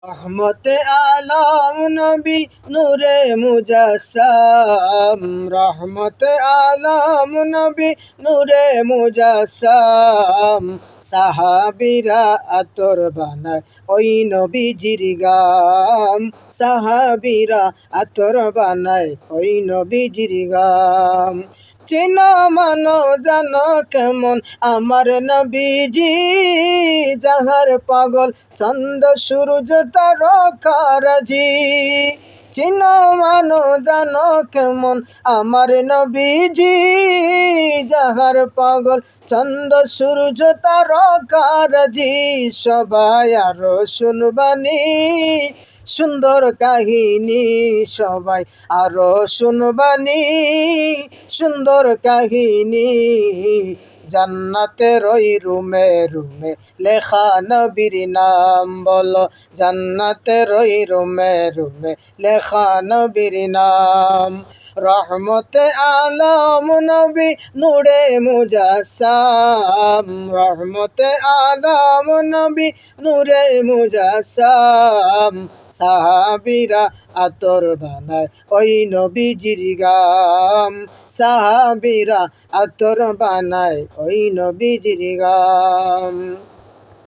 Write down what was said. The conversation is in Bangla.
রহমতে আলম নবী নূরে মুজাসসাম, রহমতে আলম নবী নূরে মুজাসসাম। সাহাবীরা আতর বানায় ওই নবীজির গাম, সাহাবীরা আতর বানায় ওই নবীজির গাম। চেনো মানো জানো কেমন আমার নবীজি, যাহার পাগল চন্দ্র সূরজ তারকারাজি। চেনো মানো জানো কেমন আমার নবীজি, যাহার পাগল চন্দ্র সূরজ তারকারাজি। সবাই আরো শুনবানি সুন্দর কাহিনী, সবাই আরো শুনবানি সুন্দর কাহিনী। জান্নাতের ওই রুমে রুমে লেখা নবীর নাম, বলো জান্নাতের ওই রুমে রুমে লেখা নবীর নাম। রহমতে আলম নবী নূরে মুজাসসাম, রহমতে আলম নবী নূরে মুজাসসাম। সাহাবীরা আতর বানায় ওই নবীজির গাম, সাহাবীরা আতর বানায় ওই নবীজির গাম।